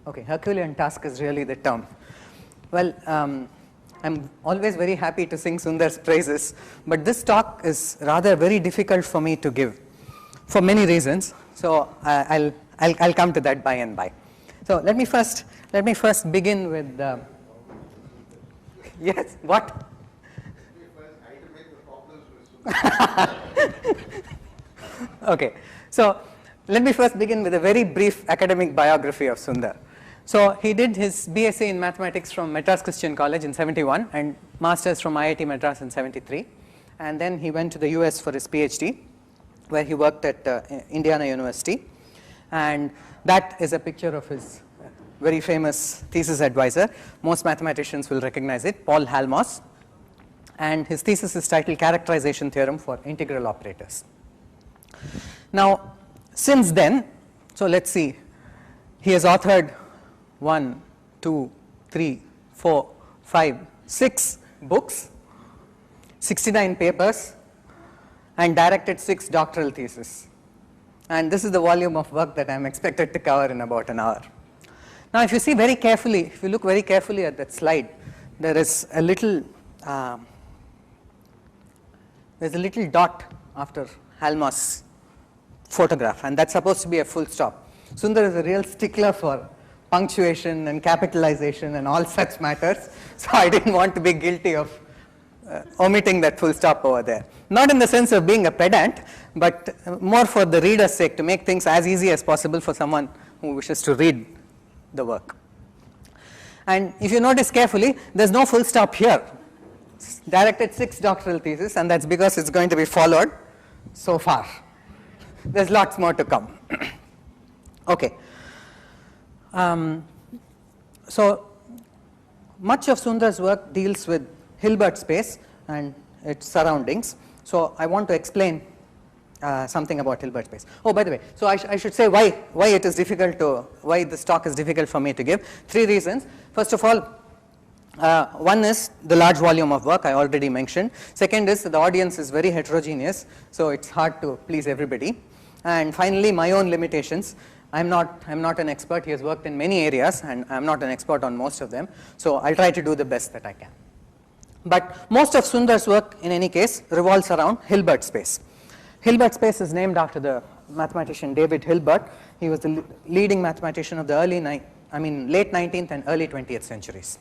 Okay, Herculean task is really the term. Well, I'm always very happy to sing Sundar's praises, but this talk is rather very difficult for me to give for many reasons. So I'll come to that by and by. So let me first begin with yes, what? Okay, so let me first begin with a very brief academic biography of Sundar. So he did his BSc in mathematics from Madras Christian College in 71 and masters from IIT Madras in 73, and then he went to the US for his PhD, where he worked at Indiana University, and that is a picture of his very famous thesis advisor. Most mathematicians will recognize it, Paul Halmos, and his thesis is titled Characterization Theorem for Integral Operators. Now, since then, so let's see, he has authored 1, 2, 3, 4, 5, 6 books, 69 papers, and directed 6 doctoral theses. And this is the volume of work that I am expected to cover in about an hour. Now, if you see very carefully, if you look very carefully at that slide, there is a little dot after Halmos' photograph, and that's supposed to be a full stop. Sundar is a real stickler for punctuation and capitalization and all such matters, so I didn't want to be guilty of omitting that full stop over there. Not in the sense of being a pedant, but more for the reader's sake, to make things as easy as possible for someone who wishes to read the work. And if you notice carefully, there's no full stop here. It's directed 6 doctoral theses, and that's because it's going to be followed so far. There's lots more to come. Okay. So much of Sundar's work deals with Hilbert space and its surroundings. So I want to explain something about Hilbert space. Oh, by the way, so I should say why it is difficult to, why this talk is difficult for me to give. 3 reasons. First of all, one is the large volume of work I already mentioned. Second is the audience is very heterogeneous, so it's hard to please everybody. And finally, my own limitations. I'm not an expert. He has worked in many areas, and I'm not an expert on most of them. So I'll try to do the best that I can. But most of Sundar's work, in any case, revolves around Hilbert space. Hilbert space is named after the mathematician David Hilbert. He was the leading mathematician of the late 19th and early 20th centuries.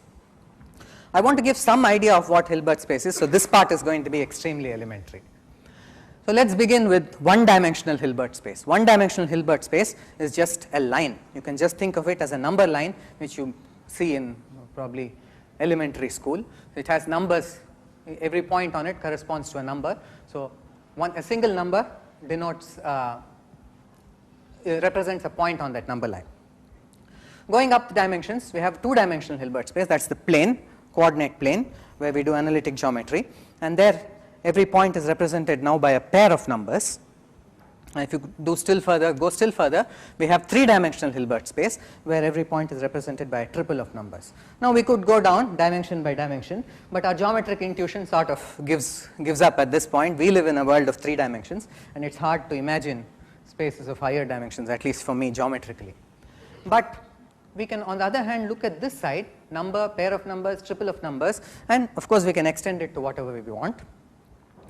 I want to give some idea of what Hilbert space is, so this part is going to be extremely elementary. So let's begin with one-dimensional Hilbert space. One-dimensional Hilbert space is just a line. You can just think of it as a number line, which you see in probably elementary school. It has numbers. Every point on it corresponds to a number. So a single number denotes, represents a point on that number line. Going up the dimensions, we have 2-dimensional Hilbert space. That's the plane, coordinate plane, where we do analytic geometry. And there, every point is represented now by a pair of numbers. And if you go still further, we have 3-dimensional Hilbert space, where every point is represented by a triple of numbers. Now we could go down dimension by dimension, but our geometric intuition sort of gives up at this point. We live in a world of 3 dimensions, and it's hard to imagine spaces of higher dimensions, at least for me geometrically. But we can, on the other hand, look at this side, number, pair of numbers, triple of numbers, and of course we can extend it to whatever we want.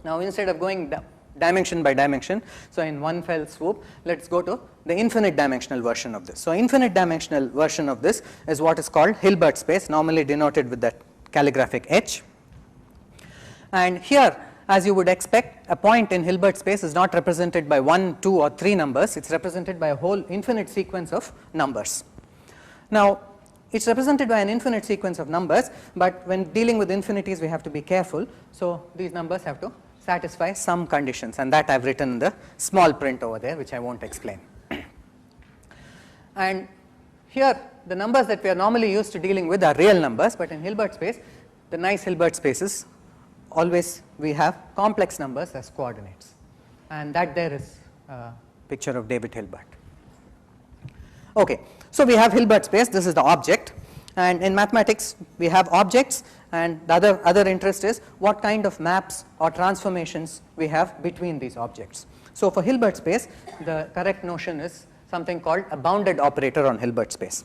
Now instead of going dimension by dimension, so in one fell swoop, let's go to the infinite dimensional version of this. So infinite dimensional version of this is what is called Hilbert space, normally denoted with that calligraphic H. And here, as you would expect, a point in Hilbert space is not represented by 1, 2 or 3 numbers, it's represented by a whole infinite sequence of numbers. Now, it's represented by an infinite sequence of numbers, but when dealing with infinities, we have to be careful. So these numbers have to satisfy some conditions, and that I've written in the small print over there, which I won't explain. And here, the numbers that we are normally used to dealing with are real numbers, but in Hilbert space, the nice Hilbert spaces, always we have complex numbers as coordinates. And that there is a picture of David Hilbert. Okay, so we have Hilbert space, this is the object, and in mathematics we have objects, and the other interest is what kind of maps or transformations we have between these objects. So for Hilbert space, the correct notion is something called a bounded operator on Hilbert space.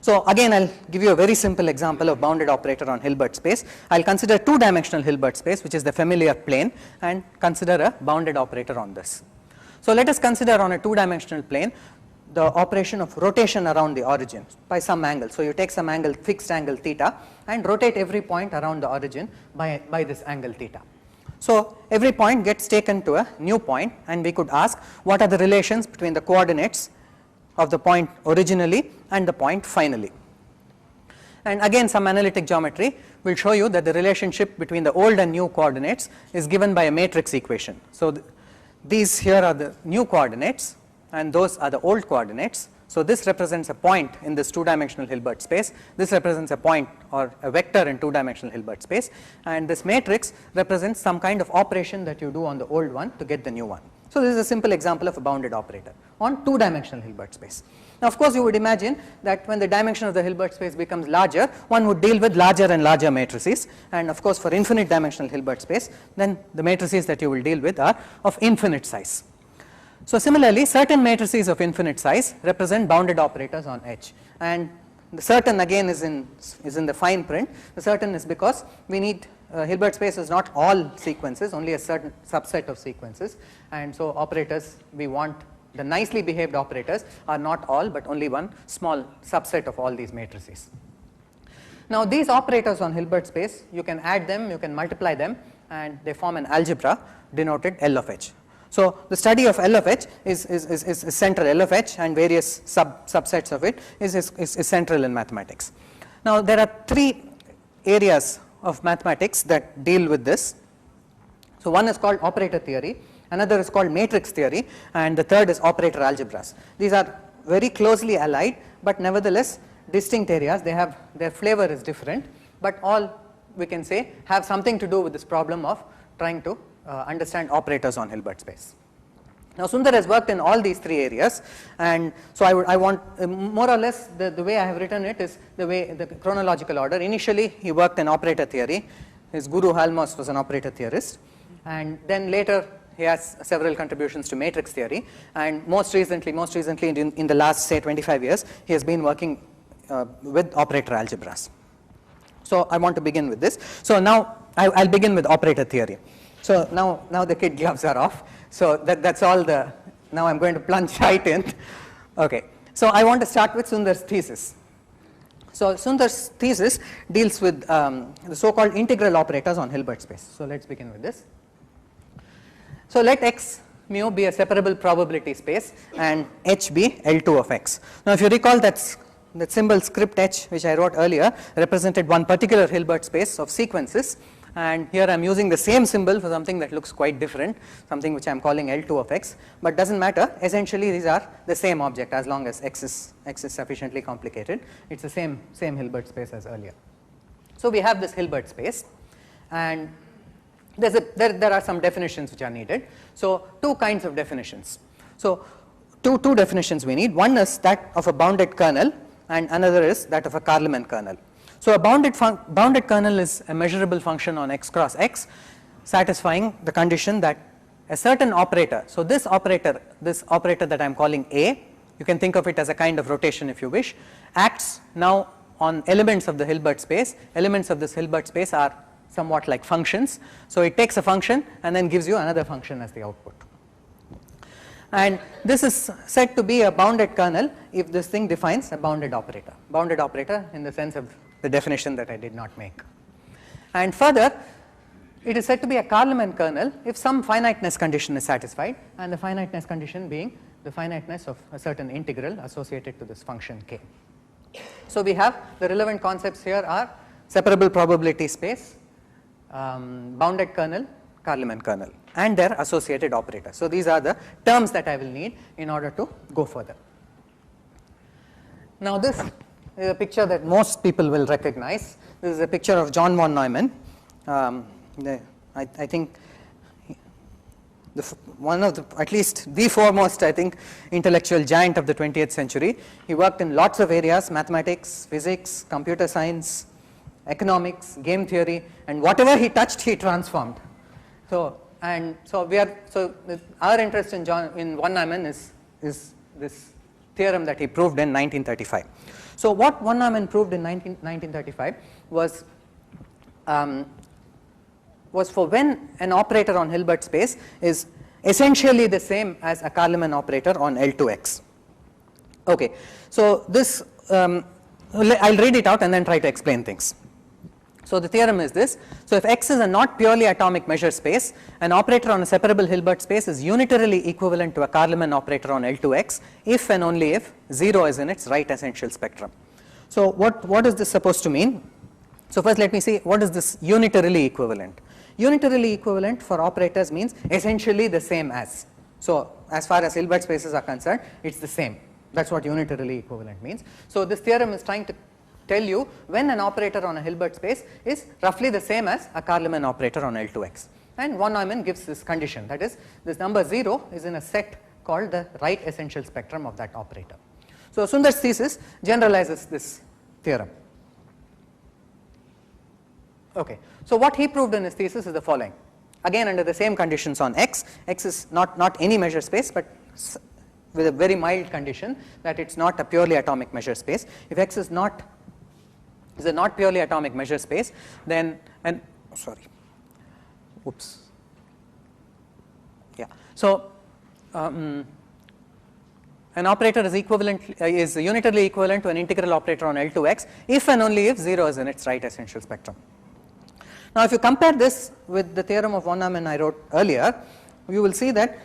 So again, I'll give you a very simple example of bounded operator on Hilbert space. I'll consider two-dimensional Hilbert space, which is the familiar plane, and consider a bounded operator on this. So let us consider on a two-dimensional plane the operation of rotation around the origin by some angle. So you take some angle, fixed angle theta, and rotate every point around the origin by this angle theta. So every point gets taken to a new point, and we could ask what are the relations between the coordinates of the point originally and the point finally. And again, some analytic geometry will show you that the relationship between the old and new coordinates is given by a matrix equation. So these here are the new coordinates, and those are the old coordinates. So this represents a point in this two-dimensional Hilbert space. This represents a point or a vector in two-dimensional Hilbert space, and this matrix represents some kind of operation that you do on the old one to get the new one. So this is a simple example of a bounded operator on two-dimensional Hilbert space. Now of course you would imagine that when the dimension of the Hilbert space becomes larger, one would deal with larger and larger matrices, and of course for infinite dimensional Hilbert space, then the matrices that you will deal with are of infinite size. So similarly, certain matrices of infinite size represent bounded operators on H, and the certain again is in the fine print. The certain is because we need Hilbert space is not all sequences, only a certain subset of sequences, and so operators we want, the nicely behaved operators are not all but only one small subset of all these matrices. Now these operators on Hilbert space, you can add them, you can multiply them, and they form an algebra denoted L of H. So the study of L of H is central. L of H and various subsets of it is central in mathematics. Now there are three areas of mathematics that deal with this. So one is called operator theory, another is called matrix theory, and the third is operator algebras. These are very closely allied, but nevertheless distinct areas. They have, their flavor is different, but all we can say have something to do with this problem of trying to understand operators on Hilbert space. Now Sunderâ has worked in all these three areas, and so I want more or less the way I have written it is the chronological order. Initially he worked in operator theory. His guru Halmos was an operator theorist, and then later he has several contributions to matrix theory, and most recently in the last say 25 years he has been working with operator algebras. So I want to begin with this. So now I'll begin with operator theory. So now the kid gloves are off. So that's all the, now I'm going to plunge right in. Okay. So I want to start with Sunderâ's thesis. So Sunderâ's thesis deals with the so-called integral operators on Hilbert space. So let's begin with this. So let X mu be a separable probability space and H be L2 of X. Now if you recall that symbol script H which I wrote earlier represented one particular Hilbert space of sequences, and here I am using the same symbol for something that looks quite different, something which I am calling L2 of X, but doesn't matter. Essentially these are the same object as long as X is sufficiently complicated. It's the same Hilbert space as earlier. So we have this Hilbert space, and there are some definitions which are needed. So two kinds of definitions. So two definitions we need. One is that of a bounded kernel, and another is that of a Carleman kernel. So a bounded kernel is a measurable function on X cross X, satisfying the condition that a certain operator, so this operator that I am calling A, you can think of it as a kind of rotation if you wish, acts now on elements of the Hilbert space. Elements of this Hilbert space are somewhat like functions. So it takes a function and then gives you another function as the output. And this is said to be a bounded kernel if this thing defines a bounded operator. Bounded operator in the sense of the definition that I did not make. And further, it is said to be a Carleman kernel if some finiteness condition is satisfied, and the finiteness condition being the finiteness of a certain integral associated to this function k. So we have the relevant concepts here are separable probability space, bounded kernel, Carleman kernel, and their associated operators. So these are the terms that I will need in order to go further. Now this is a picture that most people will recognize. This is a picture of John von Neumann. I think one of the, at least the foremost, I think, intellectual giant of the 20th century. He worked in lots of areas: mathematics, physics, computer science, economics, game theory, and whatever he touched, he transformed. So our interest in von Neumann is this theorem that he proved in 1935. So what von Neumann proved in 1935 was for when an operator on Hilbert space is essentially the same as a Carleman operator on L2x. Okay, so this I'll read it out and then try to explain things. So the theorem is this. So if X is a not purely atomic measure space, an operator on a separable Hilbert space is unitarily equivalent to a Carleman operator on L2x if and only if 0 is in its right essential spectrum. So what is this supposed to mean? So first let me see what is this unitarily equivalent. Unitarily equivalent for operators means essentially the same as. So as far as Hilbert spaces are concerned, it's the same. That's what unitarily equivalent means. So this theorem is trying to tell you when an operator on a Hilbert space is roughly the same as a Carleman operator on L2x. And von Neumann gives this condition, that is, this number 0 is in a set called the right essential spectrum of that operator. So Sundar's thesis generalizes this theorem. Okay. So what he proved in his thesis is the following. Again, under the same conditions on X, X is not any measure space, but with a very mild condition that it's not a purely atomic measure space. If X is a not purely atomic measure space, then So an operator is unitarily equivalent to an integral operator on L2x if and only if 0 is in its right essential spectrum. Now if you compare this with the theorem of von Neumann I wrote earlier, you will see that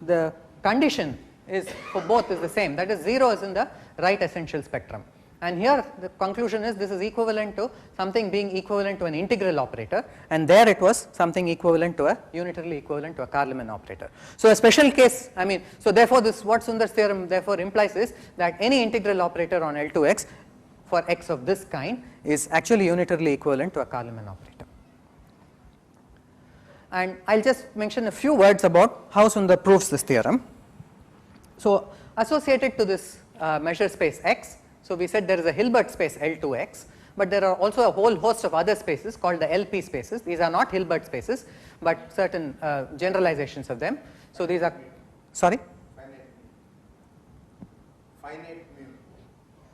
the condition is for both is the same, that is 0 is in the right essential spectrum. And here the conclusion is this is equivalent to something being equivalent to an integral operator, and there it was something equivalent to a unitarily equivalent to a Carleman operator. So a special case, so therefore this what Sundar's theorem therefore implies is that any integral operator on L2x for X of this kind is actually unitarily equivalent to a Carleman operator. And I'll just mention a few words about how Sundar proves this theorem. So associated to this measure space X, so we said there is a Hilbert space L2x, but there are also a whole host of other spaces called the LP spaces. These are not Hilbert spaces, but certain generalizations of them. So these are, sorry? Finite mu.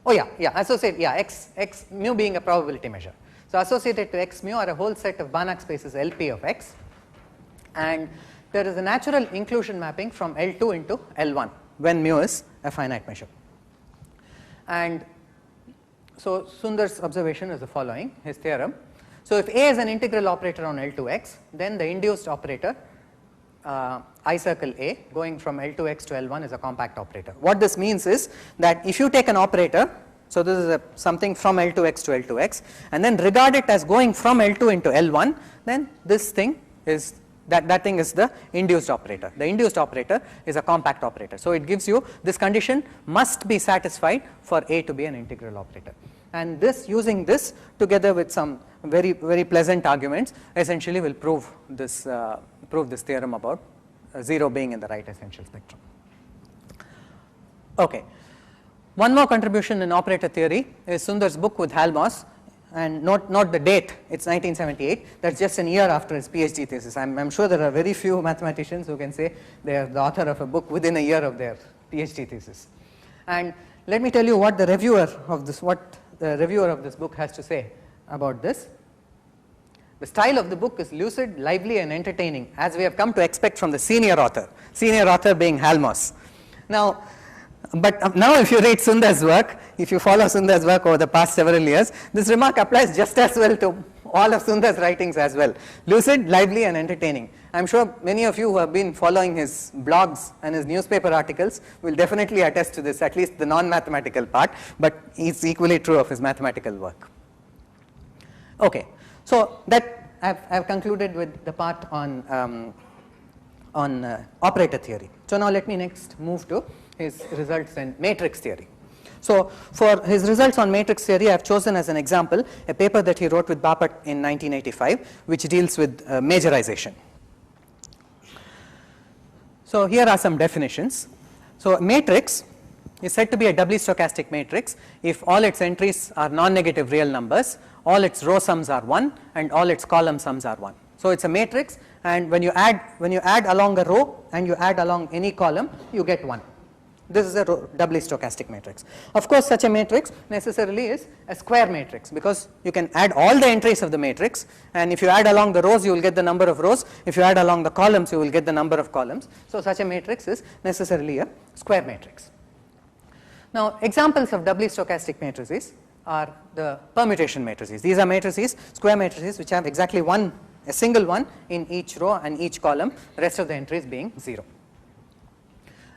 Oh yeah, associate, X mu being a probability measure. So associated to X mu are a whole set of Banach spaces LP of X, and there is a natural inclusion mapping from L2 into L1 when mu is a finite measure. And so Sundar's observation is the following, his theorem. So if A is an integral operator on L2x, then the induced operator I circle A going from L2x to L1 is a compact operator. What this means is that if you take an operator, so this is something from L2x to L2x, and then regard it as going from L2 into L1, then this thing is that thing is the induced operator. The induced operator is a compact operator. So it gives you this condition must be satisfied for A to be an integral operator. And this, using this together with some very, very pleasant arguments, essentially will prove this theorem about 0 being in the right essential spectrum. Okay. One more contribution in operator theory is Sundar's book with Halmos. And note the date, it's 1978, that's just an year after his PhD thesis. I'm sure there are very few mathematicians who can say they are the author of a book within a year of their PhD thesis. And let me tell you what the reviewer of this book has to say about this. The style of the book is lucid, lively and entertaining, as we have come to expect from the senior author being Halmos. But now if you read Sundar's work, if you follow Sundar's work over the past several years, this remark applies just as well to all of Sundar's writings as well. Lucid, lively and entertaining. I'm sure many of you who have been following his blogs and his newspaper articles will definitely attest to this, at least the non-mathematical part, but it's equally true of his mathematical work. Okay, so that I've concluded with the part on operator theory. So now let me next move to his results in matrix theory. So for his results on matrix theory, I have chosen as an example a paper that he wrote with Bapat in 1985, which deals with majorization. So here are some definitions. So a matrix is said to be a doubly stochastic matrix if all its entries are non-negative real numbers, all its row sums are 1, and all its column sums are 1. So it's a matrix, and when you add along a row and you add along any column, you get 1. This is a doubly stochastic matrix. Of course, such a matrix necessarily is a square matrix, because you can add all the entries of the matrix, and if you add along the rows you will get the number of rows, if you add along the columns you will get the number of columns. So such a matrix is necessarily a square matrix. Now examples of doubly stochastic matrices are the permutation matrices. These are matrices, square matrices, which have exactly a single one in each row and each column, the rest of the entries being 0.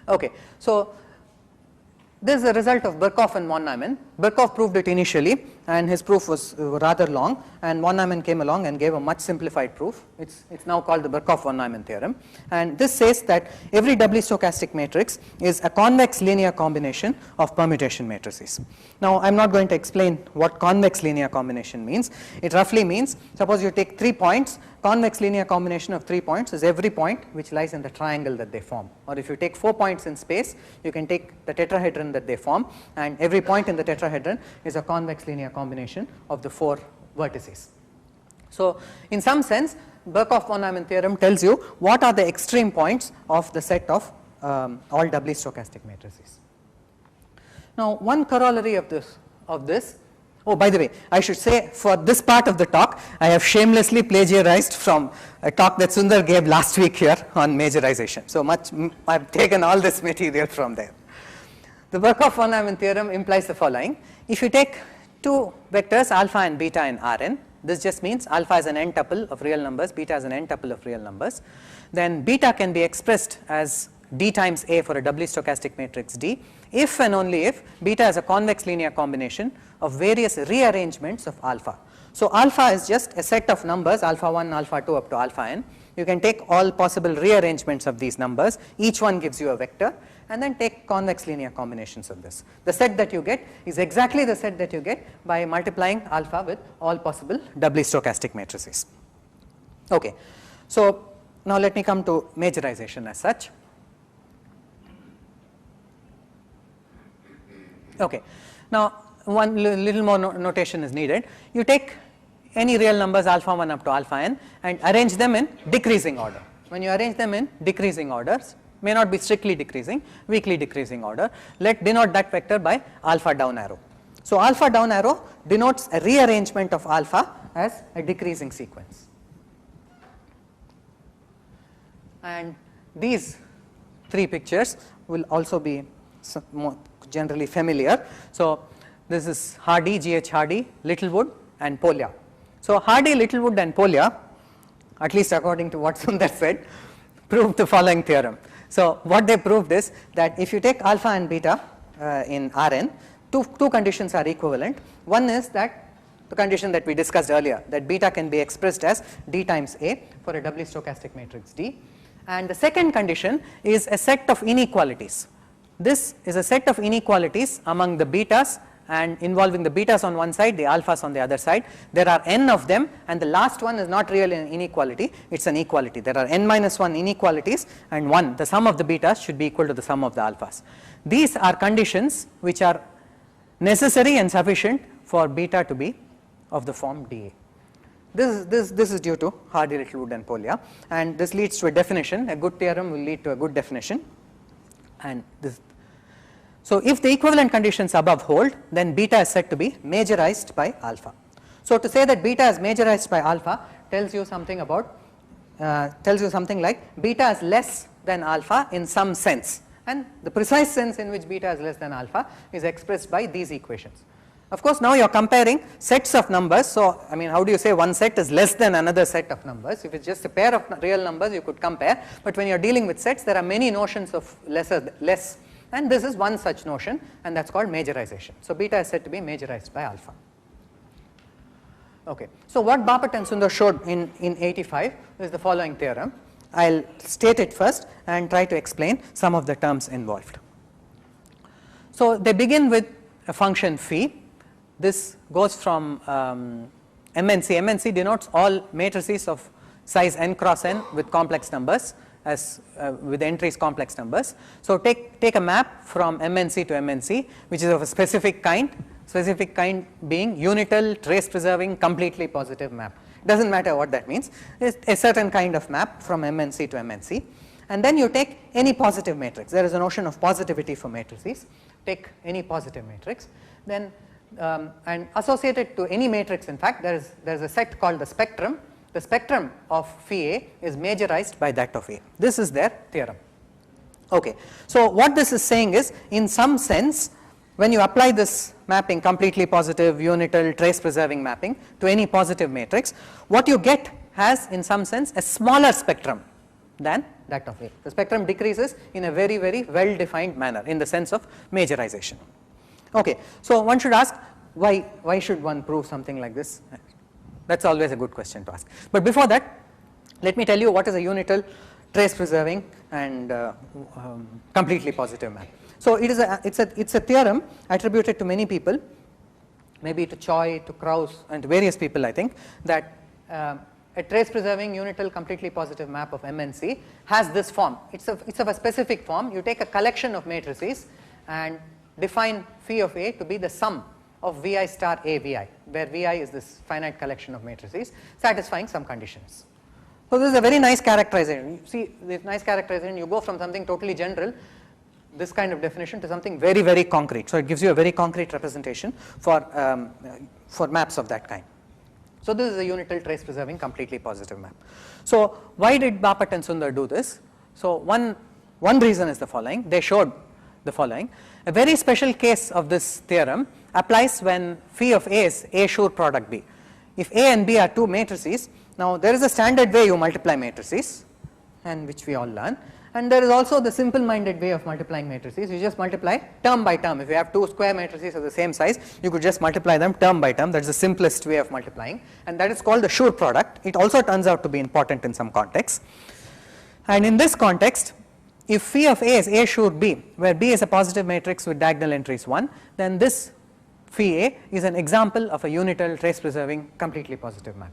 Okay, so this is a result of Birkhoff and von Neumann. Birkhoff proved it initially, and his proof was rather long, and von Neumann came along and gave a much simplified proof. It's now called the Birkhoff-von Neumann theorem, and this says that every doubly stochastic matrix is a convex linear combination of permutation matrices. Now I'm not going to explain what convex linear combination means. It roughly means, suppose you take 3 points, convex linear combination of 3 points is every point which lies in the triangle that they form. Or if you take 4 points in space, you can take the tetrahedron that they form, and every point in the tetrahedron is a convex linear combination of the 4 vertices. So in some sense, Birkhoff-von Neumann theorem tells you what are the extreme points of the set of all doubly stochastic matrices. Now one corollary of this, oh, by the way, I should say for this part of the talk, I have shamelessly plagiarized from a talk that Sundar gave last week here on majorization. So I've taken all this material from there. The Birkhoff-von Neumann theorem implies the following. If you take 2 vectors alpha and beta in Rn, this just means alpha is an n tuple of real numbers, beta is an n tuple of real numbers, then beta can be expressed as d times a for a doubly stochastic matrix D if and only if beta is a convex linear combination of various rearrangements of alpha. So alpha is just a set of numbers, alpha 1, alpha 2 up to alpha n. You can take all possible rearrangements of these numbers, each one gives you a vector, and then take convex linear combinations of this. The set that you get is exactly the set that you get by multiplying alpha with all possible doubly stochastic matrices. Okay, so now let me come to majorization as such. Okay, now one little more notation is needed. You take any real numbers alpha 1 up to alpha n and arrange them in decreasing order. When you arrange them in decreasing orders, may not be strictly decreasing, weakly decreasing order, let denote that vector by alpha down arrow. So alpha down arrow denotes a rearrangement of alpha as a decreasing sequence. And these 3 pictures will also be more generally familiar. So this is Hardy, G.H. Hardy, Littlewood and Polya. So Hardy, Littlewood and Polya, at least according to what Sundar said, proved the following theorem. So what they proved is that if you take alpha and beta in Rn, two conditions are equivalent. One is that the condition that we discussed earlier, that beta can be expressed as d times a for a doubly stochastic matrix D. And the second condition is a set of inequalities. This is a set of inequalities among the betas and involving the betas on one side, the alphas on the other side. There are n of them, and the last one is not really an inequality, it's an equality. There are n minus 1 inequalities, and 1, the sum of the betas should be equal to the sum of the alphas. These are conditions which are necessary and sufficient for beta to be of the form dA. This is due to Hardy, Littlewood and Polya, and this leads to a definition. A good theorem will lead to a good definition. And this, so if the equivalent conditions above hold, then beta is said to be majorized by alpha. So to say that beta is majorized by alpha tells you something about like beta is less than alpha in some sense, and the precise sense in which beta is less than alpha is expressed by these equations. Of course, now you are comparing sets of numbers. So I mean, how do you say one set is less than another set of numbers? If it's just a pair of real numbers, you could compare, but when you are dealing with sets, there are many notions of less, and this is one such notion, and that's called majorization. So beta is said to be majorized by alpha. Okay, so what Bapat and Sundar showed in 85 is the following theorem. I'll state it first and try to explain some of the terms involved. So they begin with a function phi. This goes from MNC. MNC denotes all matrices of size n cross n with complex numbers, as with entries complex numbers. So take a map from MNC to MNC, which is of a specific kind being unital, trace preserving, completely positive map. Doesn't matter what that means. It's a certain kind of map from MNC to MNC. and then you take any positive matrix. There is a notion of positivity for matrices. Take any positive matrix, then and associate it to any matrix. In fact, there is a set called the spectrum. The spectrum of phi A is majorized by that of A. This is their theorem. Okay. So what this is saying is, in some sense, when you apply this mapping, completely positive, unital, trace preserving mapping to any positive matrix, what you get has in some sense a smaller spectrum than that of A. The spectrum decreases in a very, very well defined manner in the sense of majorization. Okay. So one should ask, why should one prove something like this? That's always a good question to ask. But before that, let me tell you what is a unital, trace preserving and completely positive map. So it's a theorem attributed to many people, maybe to Choi, to Krauss, and to various people, I think, that a trace preserving unital completely positive map of M and C has this form. It's of a specific form. You take a collection of matrices and define phi of A to be the sum of Vi star A Vi, where Vi is this finite collection of matrices satisfying some conditions. So this is a very nice characterization. You see this nice characterization, you go from something totally general, this kind of definition, to something very, very concrete. So it gives you a very concrete representation for maps of that kind. So this is a unital trace preserving completely positive map. So why did Bapat and Sunderâ do this? So one reason is the following. They showed the following. A very special case of this theorem applies when phi of A is A sure product B. If A and B are two matrices, now there is a standard way you multiply matrices, and which we all learn, and there is also the simple minded way of multiplying matrices. You just multiply term by term. If you have two square matrices of the same size, you could just multiply them term by term. That is the simplest way of multiplying, and that is called the sure product. It also turns out to be important in some contexts. And in this context, if phi of A is A sure B, where B is a positive matrix with diagonal entries 1, then this phi A is an example of a unital trace preserving completely positive map.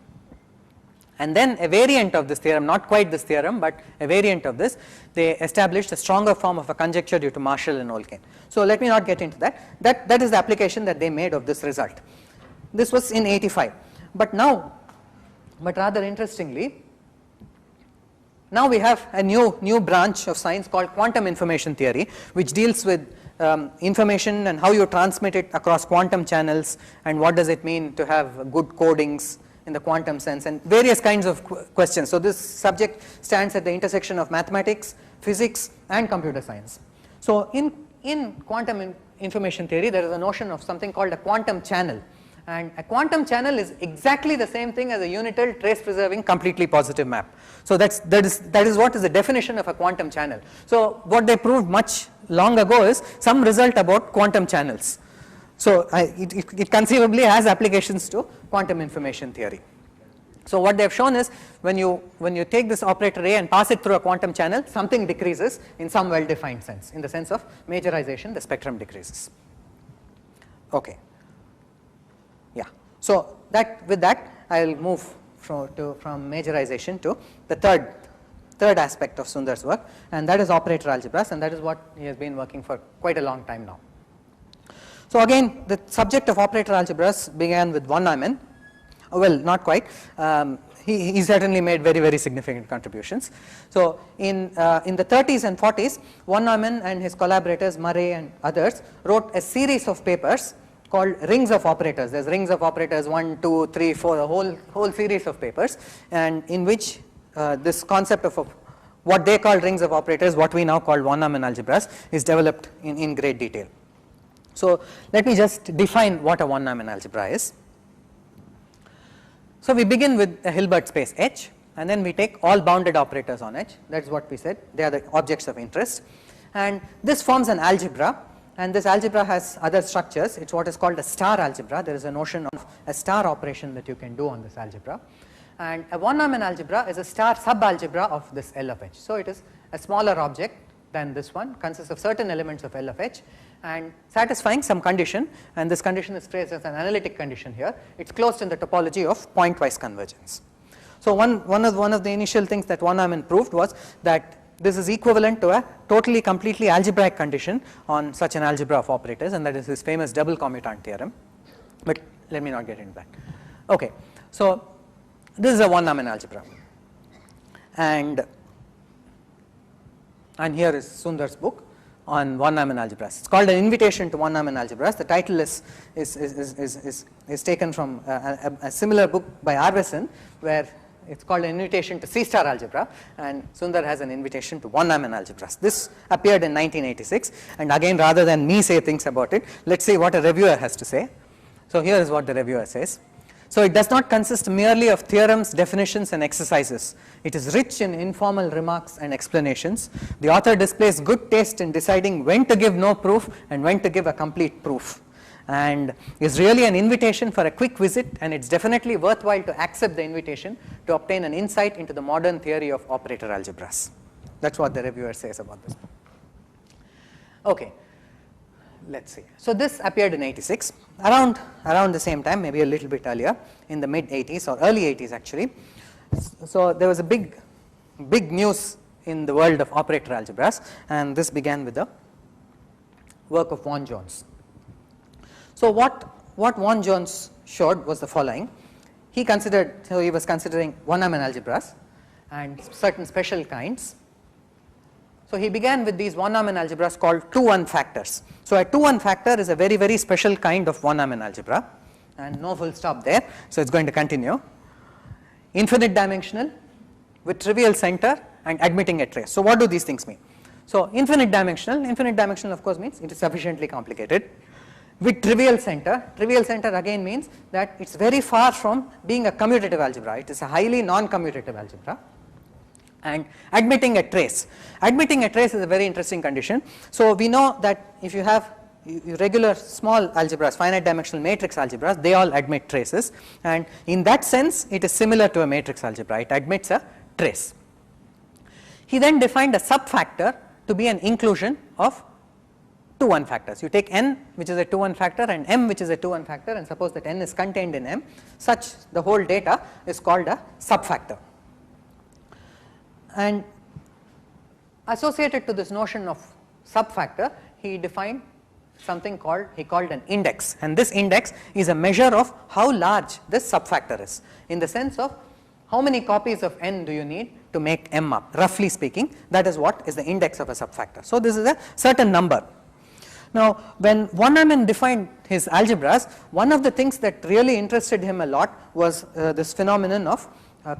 And then a variant of this theorem, not quite this theorem, but a variant of this, they established a stronger form of a conjecture due to Marshall and Olkin. So let me not get into that. That is the application that they made of this result. This was in 85. But rather interestingly, now we have a new branch of science called quantum information theory, which deals with information and how you transmit it across quantum channels, and what does it mean to have good codings in the quantum sense, and various kinds of questions. So this subject stands at the intersection of mathematics, physics, and computer science. So in quantum information theory, there is a notion of something called a quantum channel, and a quantum channel is exactly the same thing as a unital trace preserving completely positive map. So that is what is the definition of a quantum channel. So what they proved much long ago is some result about quantum channels. So it conceivably has applications to quantum information theory. So what they have shown is when you take this operator A and pass it through a quantum channel, something decreases in some well defined sense. In the sense of majorization, the spectrum decreases. Okay. Yeah. So with that I will move from majorization to the third aspect of Sunderâ's work, and that is operator algebras, and that is what he has been working for quite a long time now. So again, the subject of operator algebras began with von Neumann. Well, not quite. He certainly made very, very significant contributions. So in the 30s and 40s, von Neumann and his collaborators Murray and others wrote a series of papers called rings of operators. There's rings of operators 1, 2, 3, 4, a whole series of papers, and in which this concept of what they call rings of operators, what we now call von Neumann algebras, is developed in great detail. So let me just define what a von Neumann algebra is. So we begin with a Hilbert space H, and then we take all bounded operators on H. That's what we said. They are the objects of interest, and this forms an algebra. And this algebra has other structures. It's what is called a star algebra. There is a notion of a star operation that you can do on this algebra. And a von Neumann algebra is a star subalgebra of this L of H. So it is a smaller object than this one, consists of certain elements of L of H, and satisfying some condition, and this condition is phrased as an analytic condition here. It's closed in the topology of pointwise convergence. So one of the initial things that von Neumann proved was that this is equivalent to a totally completely algebraic condition on such an algebra of operators, and that is his famous double commutant theorem. But let me not get into that. Okay, so this is a von Neumann algebra, and and here is Sundar's book on one-Neumann algebras. It's called An Invitation to One-Neumann Algebras. The title is taken from a similar book by Arveson, where it's called An Invitation to C-star algebra, and Sundar has an invitation to one-Neumann algebras. This appeared in 1986, and again, rather than me say things about it, let's see what a reviewer has to say. So here is what the reviewer says. So it does not consist merely of theorems, definitions, and exercises. It is rich in informal remarks and explanations. The author displays good taste in deciding when to give no proof and when to give a complete proof, and is really an invitation for a quick visit, and it's definitely worthwhile to accept the invitation to obtain an insight into the modern theory of operator algebras. That's what the reviewer says about this. Okay, let's see. So this appeared in 86, around the same time, maybe a little bit earlier, in the mid 80s or early 80s actually. So there was a big news in the world of operator algebras, and this began with the work of Vaughan Jones. So what Vaughan Jones showed was the following. He was considering one-Neumann algebras and certain special kinds. So he began with these one-Neumann algebras called 2-1 factors. So a 2-1 factor is a very, very special kind of one-Neumann algebra, and no full stop there, so it's going to continue. Infinite dimensional with trivial center and admitting a trace. So what do these things mean? So infinite dimensional of course means it is sufficiently complicated. With trivial center again means that it's very far from being a commutative algebra. It is a highly non-commutative algebra. And admitting a trace is a very interesting condition. So we know that if you have regular small algebras, finite dimensional matrix algebras, they all admit traces, and in that sense it is similar to a matrix algebra. It admits a trace. He then defined a subfactor to be an inclusion of 2-1 factors. You take n, which is a 2-1 factor, and m, which is a 2-1 factor, and suppose that n is contained in m, such the whole data is called a subfactor. And associated to this notion of subfactor, he defined something he called an index, and this index is a measure of how large this subfactor is, in the sense of how many copies of n do you need to make m up. Roughly speaking, that is what is the index of a subfactor. So this is a certain number. Now, when Von Neumann defined his algebras, one of the things that really interested him a lot was this phenomenon of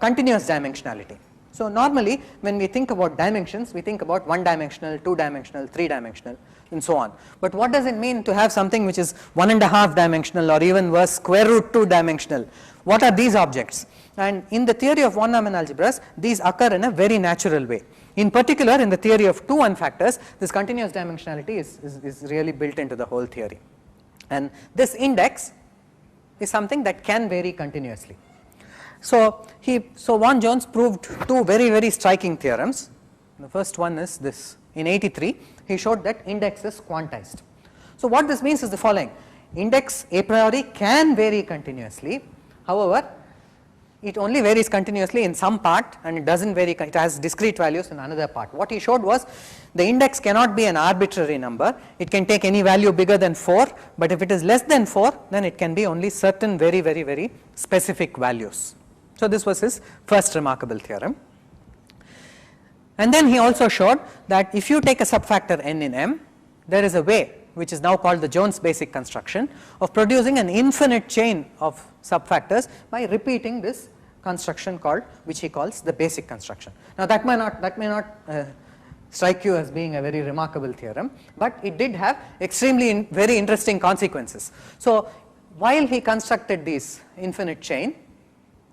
continuous dimensionality. So normally when we think about dimensions, we think about 1-dimensional, 2-dimensional, 3-dimensional, and so on. But what does it mean to have something which is 1.5-dimensional, or even worse, square root 2-dimensional? What are these objects? And in the theory of Von Neumann algebras, these occur in a very natural way. In particular, in the theory of 2-1 factors, this continuous dimensionality is really built into the whole theory. And this index is something that can vary continuously. So Vaughan Jones proved two very, very striking theorems. The first one is this. In 83, he showed that index is quantized. So what this means is the following. Index a priori can vary continuously. However, it only varies continuously in some part, and it doesn't vary, it has discrete values in another part. What he showed was the index cannot be an arbitrary number. It can take any value bigger than 4, but if it is less than 4, then it can be only certain very, very, very specific values. So this was his first remarkable theorem. And then he also showed that if you take a subfactor n in M, there is a way, which is now called the Jones basic construction, of producing an infinite chain of subfactors by repeating this construction which he calls the basic construction. Now that may not strike you as being a very remarkable theorem, but it did have extremely very interesting consequences. So while he constructed this infinite chain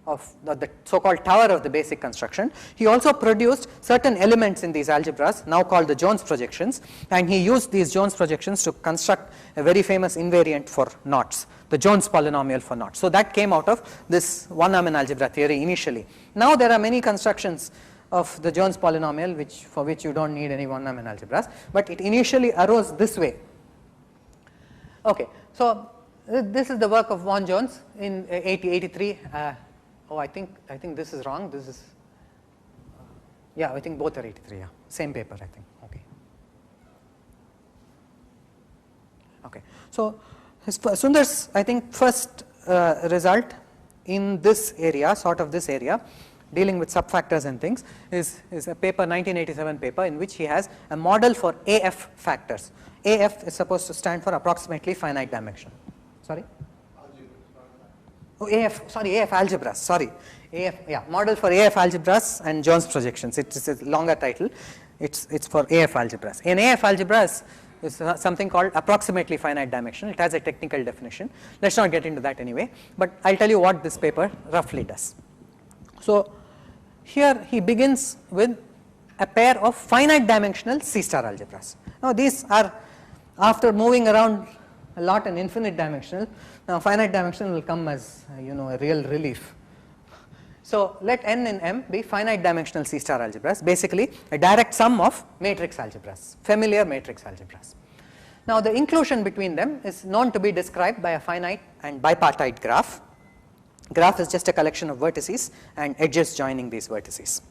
of the so-called tower of the basic construction, he also produced certain elements in these algebras, now called the Jones projections, and he used these Jones projections to construct a very famous invariant for knots, the Jones polynomial for knots. So that came out of this one-Neumann algebra theory initially. Now there are many constructions of the Jones polynomial for which you don't need any one-Neumann algebras, but it initially arose this way. Okay, so this is the work of Vaughan Jones in 83. Oh, I think this is wrong. This is, yeah, I think both are 83. Yeah, same paper, I think. Okay. So Sundar's, I think, first result in this area, sort of this area, dealing with subfactors and things is a paper, 1987 paper, in which he has a model for AF factors. AF is supposed to stand for approximately finite dimension. Sorry? Oh, AF, sorry, AF algebras, sorry. AF, yeah, model for AF algebras and Jones projections. It is a longer title. It's for AF algebras. In AF algebras is something called approximately finite dimension. It has a technical definition. Let's not get into that anyway, but I'll tell you what this paper roughly does. So here he begins with a pair of finite dimensional C-star algebras. Now these are, after moving around a lot in infinite dimensional, now finite dimensional will come as a real relief. So let n in M be finite dimensional C-star algebras, basically a direct sum of matrix algebras, familiar matrix algebras. Now the inclusion between them is known to be described by a finite and bipartite graph. Graph is just a collection of vertices and edges joining these vertices.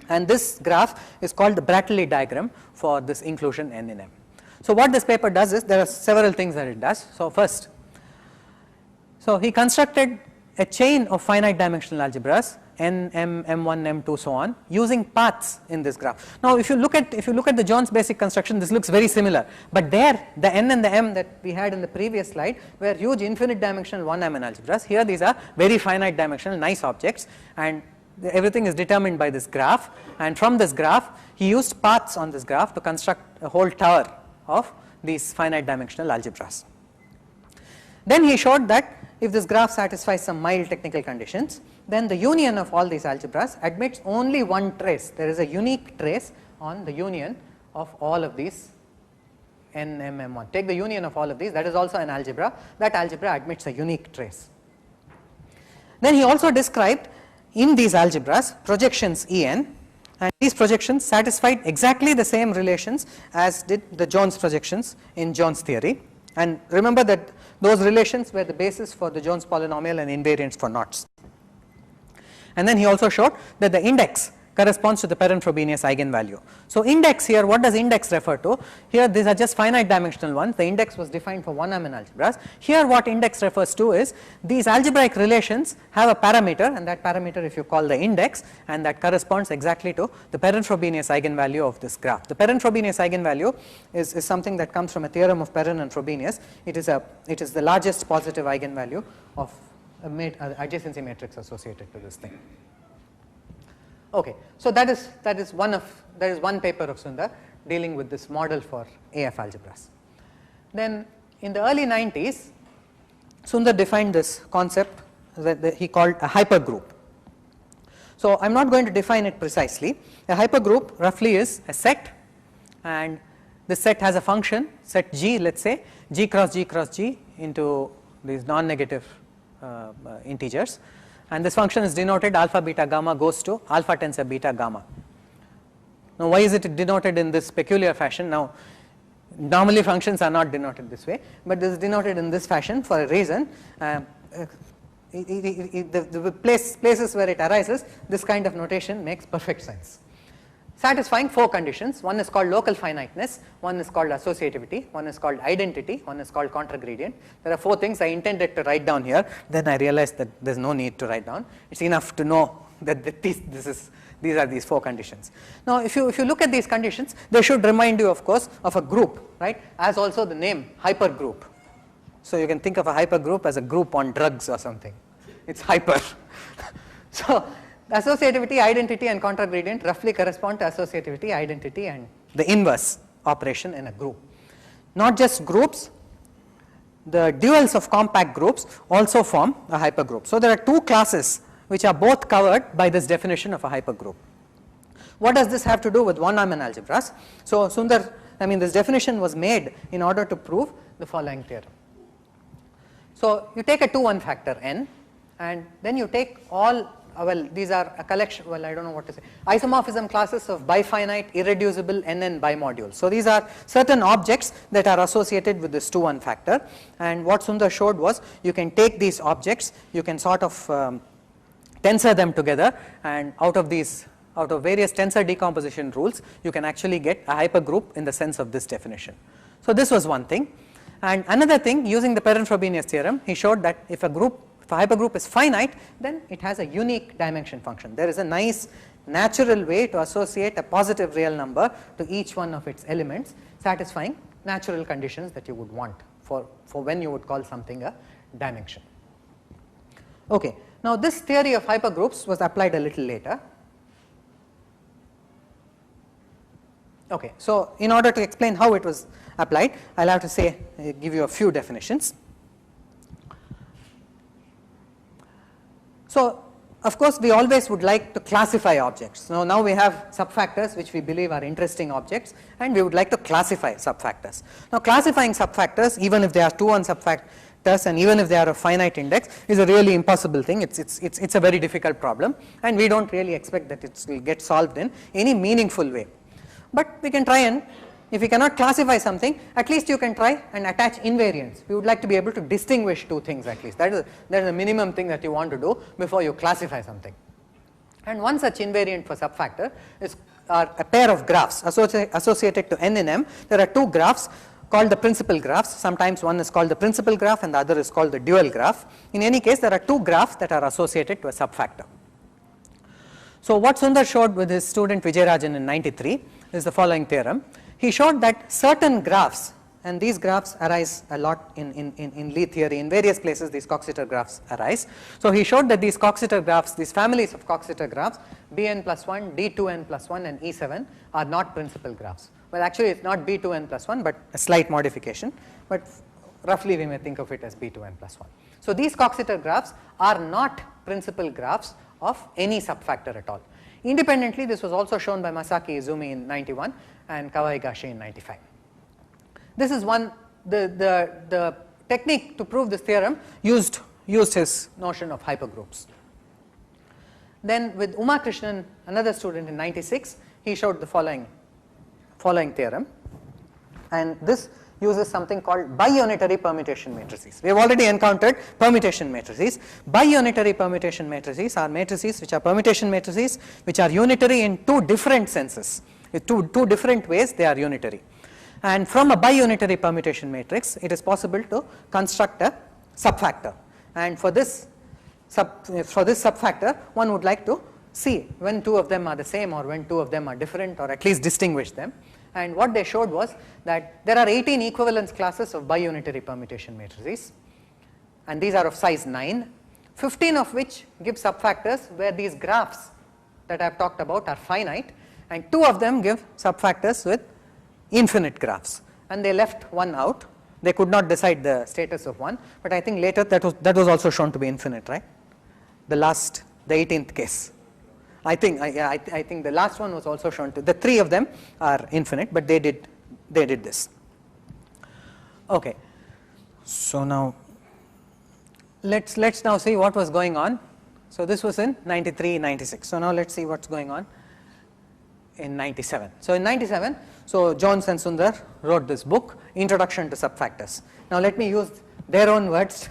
And this graph is called the Brattley diagram for this inclusion n in M. So what this paper does is, there are several things that it does. So first, so he constructed a chain of finite dimensional algebras, n, m, m1, m2, so on, using paths in this graph. Now if you look at the Jones basic construction, this looks very similar, but there the n and the m that we had in the previous slide were huge infinite dimensional 1-dimensional algebras. Here these are very finite dimensional nice objects, and everything is determined by this graph, and from this graph he used paths on this graph to construct a whole tower of these finite dimensional algebras. Then he showed that if this graph satisfies some mild technical conditions, then the union of all these algebras admits only one trace. There is a unique trace on the union of all of these n, m, m1. Take the union of all of these, that is also an algebra. That algebra admits a unique trace. Then he also described in these algebras projections En, and these projections satisfied exactly the same relations as did the Jones projections in Jones theory. And remember that those relations were the basis for the Jones polynomial and invariants for knots. And then he also showed that the index corresponds to the Perron-Frobenius eigenvalue. So index here, what does index refer to? Here these are just finite dimensional ones. The index was defined for 1-dimensional algebras. Here what index refers to is these algebraic relations have a parameter, and that parameter if you call the index, and that corresponds exactly to the Perron-Frobenius eigenvalue of this graph. The Perron-Frobenius eigenvalue is something that comes from a theorem of Perron and Frobenius. It is the largest positive eigenvalue of adjacency matrix associated to this thing. Okay, so that is one paper of Sunderâ dealing with this model for AF algebras. Then in the early 90s, Sunderâ defined this concept that he called a hypergroup. So I'm not going to define it precisely. A hypergroup roughly is a set, and this set has a function, set G, let's say, G cross G cross G into these non-negative integers. And this function is denoted alpha beta gamma goes to alpha tensor beta gamma. Now why is it denoted in this peculiar fashion? Now normally functions are not denoted this way, but this is denoted in this fashion for a reason. The places where it arises, this kind of notation makes perfect sense. Satisfying 4 conditions. One is called local finiteness, one is called associativity, one is called identity, one is called contragradient. There are 4 things I intended to write down here, then I realized that there is no need to write down. It is enough to know that these are these 4 conditions. Now if you look at these conditions, they should remind you of course of a group, right, as also the name hypergroup. So you can think of a hypergroup as a group on drugs or something. It's hyper. So associativity, identity and contragradient roughly correspond to associativity, identity and the inverse operation in a group. Not just groups, the duals of compact groups also form a hypergroup. So there are 2 classes which are both covered by this definition of a hypergroup. What does this have to do with 1-dimensional algebras? So this definition was made in order to prove the following theorem. So you take a 2-1 factor n, and then you take all these are a collection, I don't know what to say, isomorphism classes of bifinite irreducible nn bimodules. So these are certain objects that are associated with this 2-1 factor, and what Sunderâ showed was you can take these objects, you can sort of tensor them together, and out of various tensor decomposition rules you can actually get a hypergroup in the sense of this definition. So this was one thing. And another thing, using the Perron-Frobenius theorem, he showed that if a group if a hypergroup is finite, then it has a unique dimension function. There is a nice natural way to associate a positive real number to each one of its elements, satisfying natural conditions that you would want for when you would call something a dimension. Okay. Now, this theory of hypergroups was applied a little later. Okay. So, in order to explain how it was applied, I will have to say give you a few definitions. So, of course, we always would like to classify objects. So, now we have subfactors which we believe are interesting objects, and we would like to classify subfactors. Now, classifying subfactors, even if they are 2 on subfactors and even if they are a finite index, is a really impossible thing. It's a very difficult problem, and we don't really expect that it will get solved in any meaningful way. But we can try, and if we cannot classify something, at least you can try and attach invariants. We would like to be able to distinguish 2 things at least. That is the minimum thing that you want to do before you classify something. And one such invariant for subfactor is a pair of graphs associated to n in M. There are 2 graphs called the principal graphs. Sometimes one is called the principal graph and the other is called the dual graph. In any case, there are 2 graphs that are associated to a subfactor. So, what Sundar showed with his student Vijayarajan in 93 is the following theorem. He showed that certain graphs, and these graphs arise a lot in Lie theory, in various places these Coxeter graphs arise. So, he showed that these Coxeter graphs, these families of Coxeter graphs, Bn plus 1, D2n plus 1 and E7 are not principal graphs. Well, actually it is not B2n plus 1, but a slight modification, but roughly we may think of it as B2n plus 1. So, these Coxeter graphs are not principal graphs of any subfactor at all. Independently, this was also shown by Masaki Izumi in 91 and Kawaigashi in 95. This is one, the technique to prove this theorem used his notion of hypergroups. Then with Uma Krishnan, another student in 96, he showed the following theorem, and this uses something called biunitary permutation matrices. We have already encountered permutation matrices. Biunitary permutation matrices are matrices which are permutation matrices which are unitary in 2 different senses. With two different ways they are unitary. And from a biunitary permutation matrix, it is possible to construct a subfactor. And for this subfactor, one would like to see when 2 of them are the same or when 2 of them are different, or at least distinguish them. And what they showed was that there are 18 equivalence classes of biunitary permutation matrices, and these are of size 9, 15 of which give subfactors where these graphs that I have talked about are finite, and 2 of them give subfactors with infinite graphs, and they left one out. They could not decide the status of one, but I think later that was also shown to be infinite, right? The 18th case. I think the last one was also shown to, the 3 of them are infinite, but they did this. Okay. So now let's now see what was going on. So this was in 93, 96. So now let's see what's going on in 97. So in 97, so Jones and Sundar wrote this book, Introduction to Subfactors. Now let me use their own words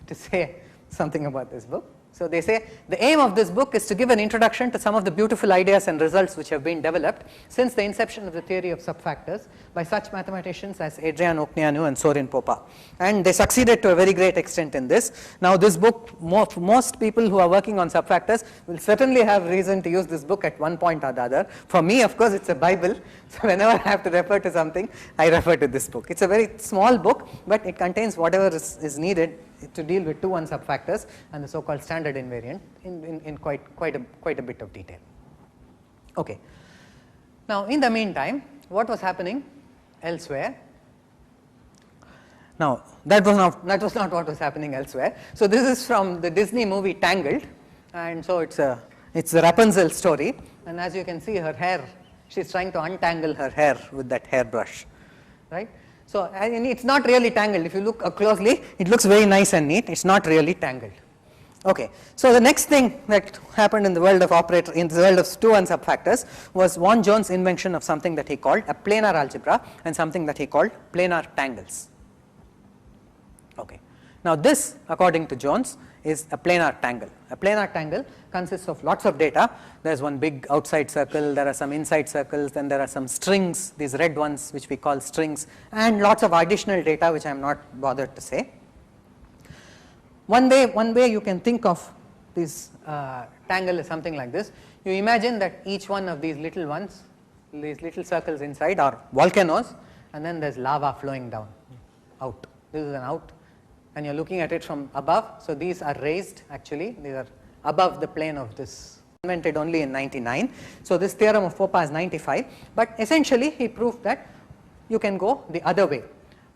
to say something about this book. So they say the aim of this book is to give an introduction to some of the beautiful ideas and results which have been developed since the inception of the theory of subfactors by such mathematicians as Adrian Oceanu and Sorin Popa. And they succeeded to a very great extent in this. Now this book, most people who are working on subfactors will certainly have reason to use this book at one point or the other. For me, of course, it's a Bible. So whenever I have to refer to something, I refer to this book. It's a very small book, but it contains whatever is needed to deal with 2 subfactors and the so-called standard invariant in quite a bit of detail. Okay. Now, in the meantime, what was happening elsewhere? Now, that was not what was happening elsewhere. So this is from the Disney movie Tangled, and so it's the Rapunzel story. And as you can see, her hair, she's trying to untangle her hair with that hairbrush, right? So, and it's not really tangled. If you look closely, it looks very nice and neat. It's not really tangled. Okay. So the next thing that happened in the world of 2 subfactors was Vaughan Jones' invention of something that he called a planar algebra and something that he called planar tangles. Okay. Now this, according to Jones, is a planar tangle. A planar tangle consists of lots of data. There is one big outside circle, there are some inside circles, then there are some strings, these red ones which we call strings, and lots of additional data which I am not bothered to say. one way you can think of this tangle is something like this. You imagine that each one of these little ones, these little circles inside are volcanoes, and then there's lava flowing down, out. This is an out, and you're looking at it from above. So these are raised, actually, these are above the plane of this, invented only in 99. So this theorem of Popa is 95, but essentially he proved that you can go the other way.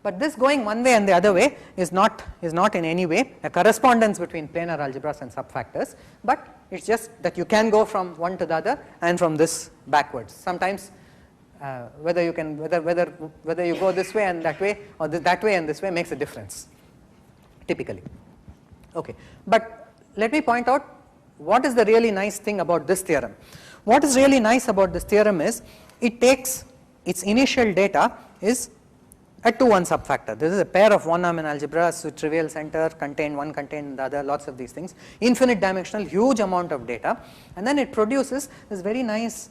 But this going one way and the other way is not in any way a correspondence between planar algebras and subfactors, but it's just that you can go from one to the other and from this backwards. Sometimes whether you go this way and that way, or that way and this way, makes a difference typically. Okay, but let me point out what is the really nice thing about this theorem. What is really nice about this theorem is it takes its initial data is a 2-1 subfactor. This is a pair of one-Neumann algebras with trivial center, contain one, contain the other, lots of these things, infinite dimensional, huge amount of data, and then it produces this very nice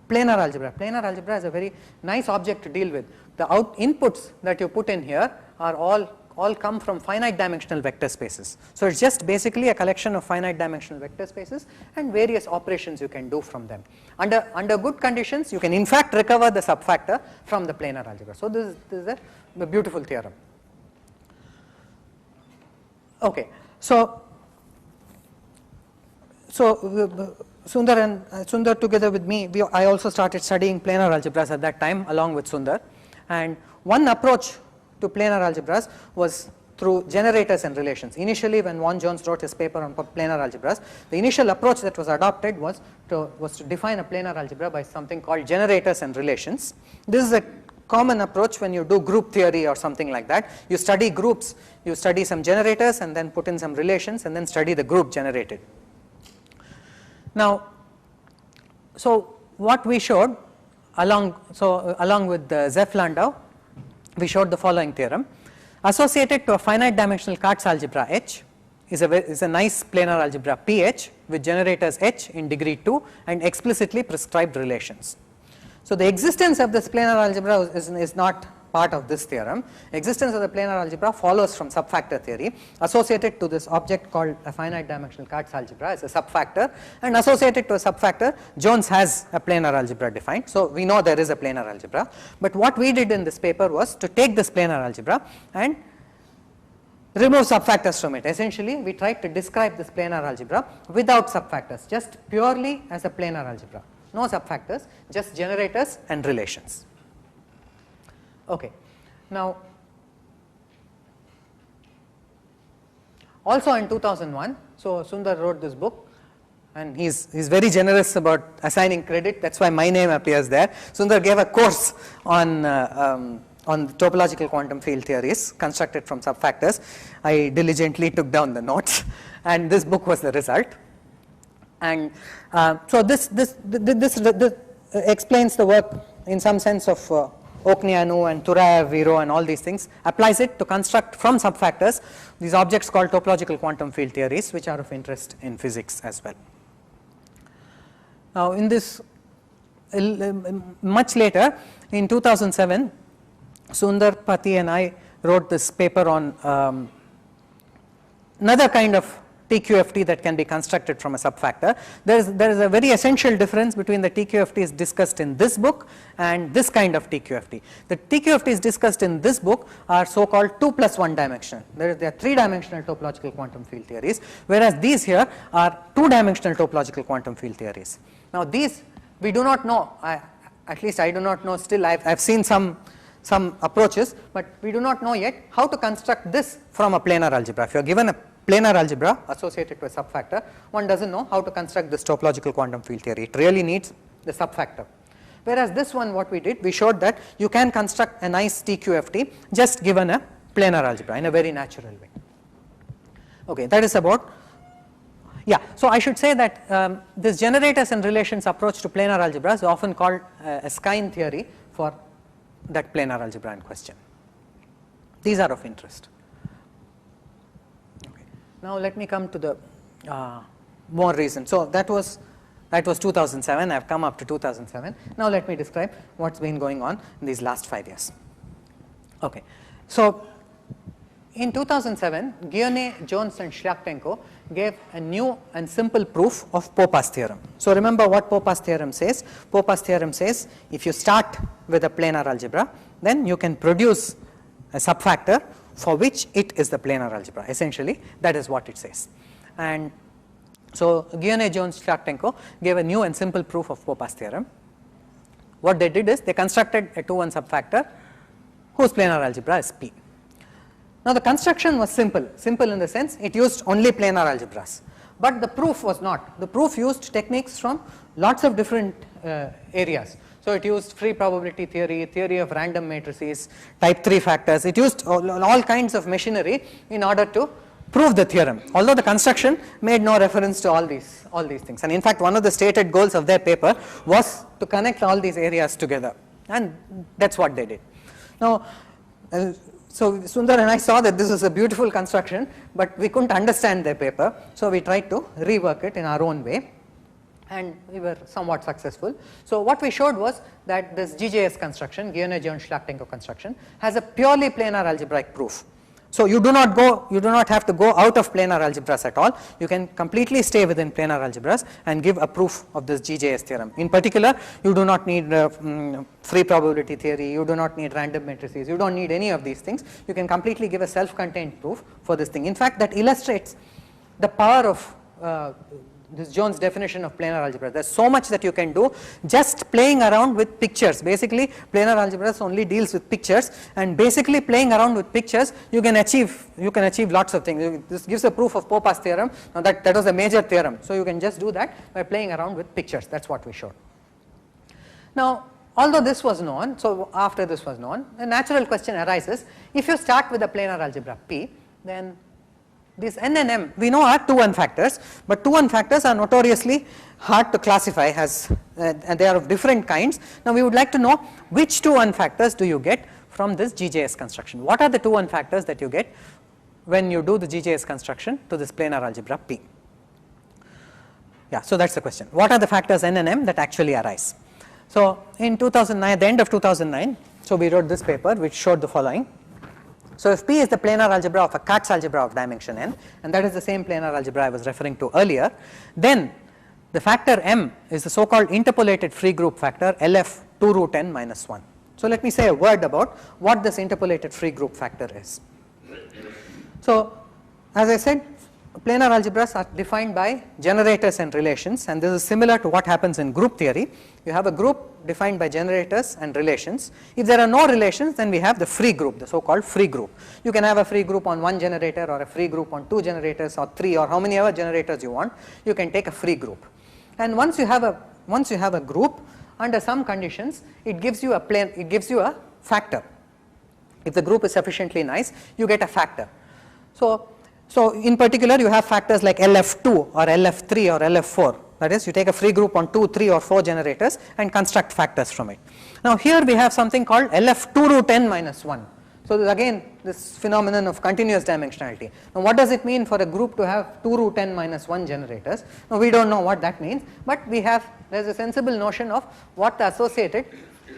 planar algebra. Planar algebra is a very nice object to deal with. The inputs that you put in here are all come from finite dimensional vector spaces. So it's just basically a collection of finite dimensional vector spaces and various operations you can do from them. Under good conditions, you can in fact recover the subfactor from the planar algebra. So this is a beautiful theorem. Okay, so Sundar together with me, I also started studying planar algebras at that time along with Sundar, and one approach to planar algebras was through generators and relations. Initially, when Vaughan Jones wrote his paper on planar algebras, the initial approach that was adopted was to define a planar algebra by something called generators and relations. This is a common approach when you do group theory or something like that. You study groups, you study some generators and then put in some relations and then study the group generated. Now, so what we showed along with Zeff Landau, we showed the following theorem. Associated to a finite dimensional Kac algebra H is a nice planar algebra PH with generators H in degree 2 and explicitly prescribed relations. So the existence of this planar algebra is not part of this theorem. Existence of the planar algebra follows from subfactor theory. Associated to this object called a finite dimensional Kac algebra is a subfactor, and associated to a subfactor, Jones has a planar algebra defined. So we know there is a planar algebra. But what we did in this paper was to take this planar algebra and remove subfactors from it. Essentially, we tried to describe this planar algebra without subfactors, just purely as a planar algebra. No subfactors, just generators and relations. Okay. Now, also in 2001, so Sundar wrote this book, and he's very generous about assigning credit. That's why my name appears there. Sundar gave a course on topological quantum field theories constructed from subfactors. I diligently took down the notes, and this book was the result. And so this explains the work in some sense of Okneanu and Turaev, Viro and all these things, applies it to construct from subfactors these objects called topological quantum field theories, which are of interest in physics as well. Now in this, much later in 2007, Sundar, Pati and I wrote this paper on another kind of TQFT that can be constructed from a subfactor. There is a very essential difference between the TQFTs discussed in this book and this kind of TQFT. The TQFTs discussed in this book are so-called 2+1 dimensional. There are 3-dimensional topological quantum field theories, whereas these here are 2-dimensional topological quantum field theories. Now these we do not know, at least I do not know still. I've seen some approaches, but we do not know yet how to construct this from a planar algebra. If you are given a planar algebra associated to a subfactor, one doesn't know how to construct this topological quantum field theory. It really needs the subfactor. Whereas this one, what we did, we showed that you can construct a nice TQFT just given a planar algebra in a very natural way. Okay, that is about, yeah, so I should say that this generators and relations approach to planar algebra is often called a Skine theory for that planar algebra in question. These are of interest. Now let me come to the more recent. So that was 2007. I have come up to 2007. Now let me describe what's been going on in these last 5 years. Okay, so In 2007, Guionet, Jones and Shlachtenko gave a new and simple proof of Popas theorem. So remember what Popas theorem says. Popas theorem says if you start with a planar algebra, then you can produce a subfactor for which it is the planar algebra. Essentially, that is what it says. And so Guionet, Jones, Shlachtenko gave a new and simple proof of Popas theorem. What they did is they constructed a 2-1 subfactor whose planar algebra is P. Now the construction was simple in the sense it used only planar algebras, but the proof was not. The proof used techniques from lots of different areas. So it used free probability theory, theory of random matrices, type 3 factors. It used all kinds of machinery in order to prove the theorem, although the construction made no reference to all these things. And in fact, one of the stated goals of their paper was to connect all these areas together, and that's what they did. Now, so Sundar and I saw that this was a beautiful construction, but we couldn't understand their paper, so we tried to rework it in our own way, and we were somewhat successful. So what we showed was that this GJS construction, Guionet-Jones-Shlachtenko construction, has a purely planar algebraic proof. So you do not have to go out of planar algebras at all. You can completely stay within planar algebras and give a proof of this GJS theorem. In particular, you do not need free probability theory, you do not need random matrices, you don't need any of these things. You can completely give a self-contained proof for this thing. In fact, that illustrates the power of this Jones definition of planar algebra. There is so much that you can do just playing around with pictures. Basically, planar algebras only deals with pictures, and basically playing around with pictures you can achieve lots of things. This gives a proof of Popas theorem. Now that was a major theorem, so you can just do that by playing around with pictures. That's what we showed. Now, although this was known, so after this was known, a natural question arises: if you start with a planar algebra P, then these n and m we know are 2-1 factors, but 2-1 factors are notoriously hard to classify as and they are of different kinds. Now we would like to know which 2-1 factors do you get from this GJS construction. What are the 2-1 factors that you get when you do the GJS construction to this planar algebra P? Yeah, so that's the question. What are the factors n and m that actually arise? So in 2009, at the end of 2009, so we wrote this paper which showed the following. So if P is the planar algebra of a Katz's algebra of dimension n, and that is the same planar algebra I was referring to earlier, then the factor m is the so-called interpolated free group factor LF 2 root n minus 1. So let me say a word about what this interpolated free group factor is. So as I said, planar algebras are defined by generators and relations, and this is similar to what happens in group theory. You have a group defined by generators and relations. If there are no relations, then we have the free group, the so-called free group. You can have a free group on one generator, or a free group on 2 generators, or 3, or how many ever generators you want. You can take a free group. And once you have a group, under some conditions, it gives you a factor. If the group is sufficiently nice, you get a factor. So in particular, you have factors like LF2 or LF3 or LF4. That is, you take a free group on 2, 3 or 4 generators and construct factors from it. Now here we have something called LF2 root n minus 1. So again, this phenomenon of continuous dimensionality. Now what does it mean for a group to have 2 root n minus 1 generators? Now we don't know what that means, but there is a sensible notion of what the associated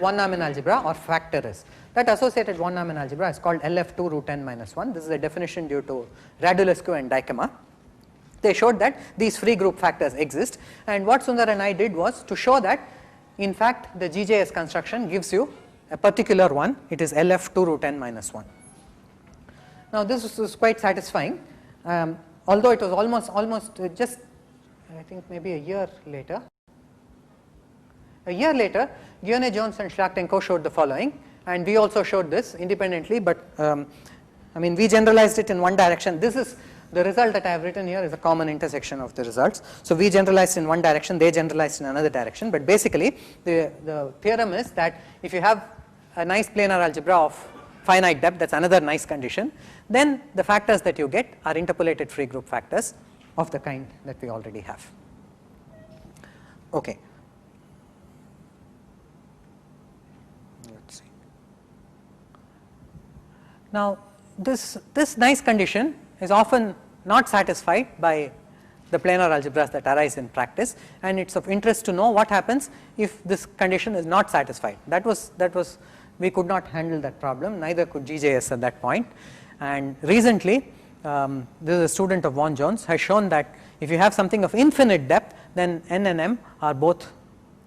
one-Neumann algebra or factor is. That associated one-Neumann algebra is called LF2 root n minus 1. This is a definition due to Radulescu and Dykema. They showed that these free group factors exist, and what Sundar and I did was to show that in fact the GJS construction gives you a particular one. It is LF2 root n minus 1. Now this was quite satisfying, although it was almost just I think maybe a year later. A year later, Guionet, Jones and Shlachtenko showed the following, and we also showed this independently, but I mean we generalized it in one direction. This is the result that I have written here is a common intersection of the results. So we generalized in one direction, they generalized in another direction, but basically the theorem is that if you have a nice planar algebra of finite depth, that's another nice condition, then the factors that you get are interpolated free group factors of the kind that we already have. Okay. Let's see. Now this nice condition is often not satisfied by the planar algebras that arise in practice, and it's of interest to know what happens if this condition is not satisfied. That was we could not handle that problem, neither could GJS at that point, And recently, this is a student of Vaughan Jones, has shown that if you have something of infinite depth, then n and m are both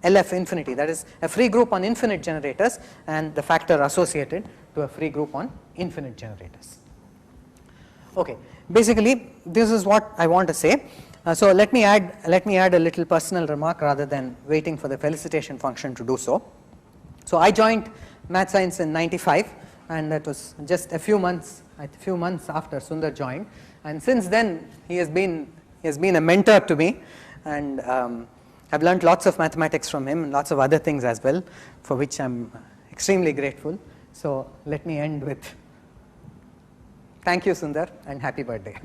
LF infinity, that is a free group on infinite generators and the factor associated to a free group on infinite generators. Okay, basically this is what I want to say. So let me add a little personal remark rather than waiting for the felicitation function to do so. So I joined math science in 95, and that was just a few months after Sundar joined, and since then he has been a mentor to me, and I've learned lots of mathematics from him and lots of other things as well, for which I'm extremely grateful. So let me end with thank you, Sundar, and happy birthday.